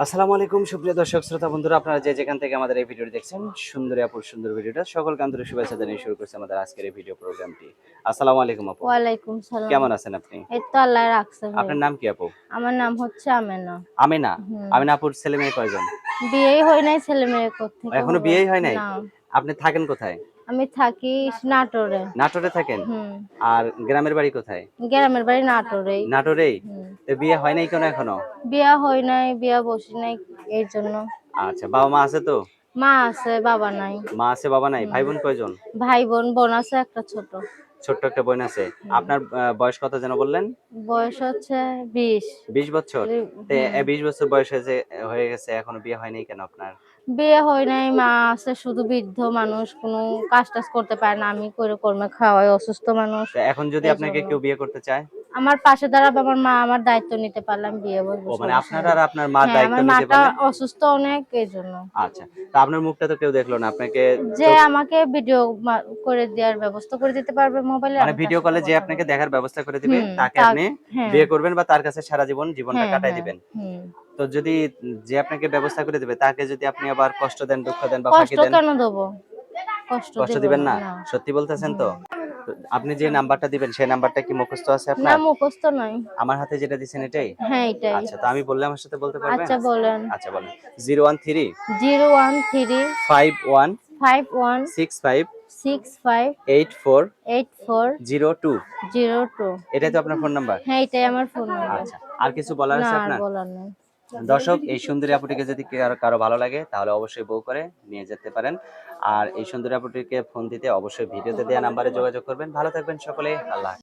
আসসালামু আলাইকুম সুপ্রিয় দর্শক শ্রোতা বন্ধুরা, আপনারা যে যেখান থেকে আমাদের এই ভিডিওটি দেখছেন, সুন্দরী আপুর সুন্দর ভিডিওটা সকলকে আন্তরিক শুভেচ্ছা জানিয়ে শুরু করছে আমাদের আজকের এই ভিডিও প্রোগ্রামটি। আসসালামু আলাইকুম আপু, ওয়ালাইকুম সালাম। কেমন আছেন আপনি? এই তো আল্লাহ রাখছে ভাই। আপনার নাম কি আপু? আমার নাম হচ্ছে আমেনা। আমেনা। হুম। আমেনা আপুর ছেলে মেয়ে কয়জন? বিয়েই হয় নাই, ছেলে মেয়ে কোত্থেকে এখনো হবে? বিয়েই হয় নাই? না, আপনি থাকেন কোথায়? আমি থাকি নাটোরে। নাটোরে থাকেন? হুম। আর গ্রামের বাড়ি কোথায়? গ্রামের বাড়ি নাটোরেই। নাটোরেই? হুম। তো বিয়ে হয় নাই কেন এখনো? বিয়া হয় নাই, বিয়া বসি নাই এর জন্য। আচ্ছা, বাবা মা আছে তো? মা আছে, বাবা নাই। মা আছে বাবা নাই, হুম। ভাই বোন কয়জন? ভাই বোন আছে একটা ছোট। ছোট্ট একটা বোন আছে। হুম। আপনার বয়স কত যেন বললেন? বয়স হচ্ছে 20। 20 বছর? তো হুম। 20 বছর বয়স হয়ে গেছে, এখনো বিয়ে হয়নি কেন আপনার? বিয়ে হয় নাই, মা আছে শুধু, বৃদ্ধ মানুষ, কোনো কাজ টাজ করতে পারে না, আমি করে কর্মে খাওয়াই, অসুস্থ মানুষ। তো এখন যদি এই আপনাকে জন্য কেউ বিয়ে করতে চায়? আমার পাশে দাঁড়াবে আমার মা, আমার দায়িত্ব নিতে পারলাম, বিয়ে বসবো, ও মানে সমস্যা আপনার নেই। আর আপনার মা হ্যাঁ, দায়িত্ব আমার নিতে মাটা পারলেন? অসুস্থ অনেক, এই জন্য। আচ্ছা। তো আপনার মুখটা তো কেউ দেখলো না। আপনাকে যে চোখ আমাকে ভিডিও করে দেওয়ার ব্যবস্থা করে দিতে পারবে মোবাইলে, মানে আমি তার ভিডিও সাথে কলে যে কথা আপনাকে বলবো। দেখার ব্যবস্থা করে দিবে, হুম। তাকে তা আপনি হ্যাঁ, বিয়ে করবেন বা তার কাছে সারা জীবনটা হ্যাঁ, কাটায় হ্যাঁ। দিবেন। হুম। তো যদি যে আপনাকে ব্যবস্থা করে দিবে তাকে যদি আপনি আবার কষ্ট দেন, দুঃখ দেন বা ফাঁকি কষ্ট দেন? কেন দেবো? কষ্ট কষ্ট দেব দিবেন না, না? না। সত্যি বলতেছেন তো? হুম। তো আপনি যে নাম্বারটা দিবেন সেই নাম্বারটা কি মুখস্থ আছে না, আপনার? মুখস্থ নাই। আমার হাতে যেটা দিছেন এটাই? হ্যাঁ, এটাই। আচ্ছা, তো আমি বললে আমার সাথে বলতে পারবেন? আচ্ছা, বলেন। আচ্ছা বলেন। 013 013 51 51 65 65 84 84 02। 02। এটাই তো আপনার ফোন নাম্বার? হ্যাঁ, এটাই আমার ফোন নাম্বার। আচ্ছা, আর কিছু বলার না, আছে আর আপনার? বলার নেই। দর্শক, এই সুন্দরী আপুটিকে যদি কারো কারো ভালো লাগে তাহলে অবশ্যই বউ করে নিয়ে যেতে পারেন। আর এই সুন্দরী আপুটিকে ফোন দিতে অবশ্যই ভিডিওতে দেওয়া নাম্বারে যোগাযোগ করবেন। ভালো থাকবেন সকলে, আল্লাহ হাফেজ।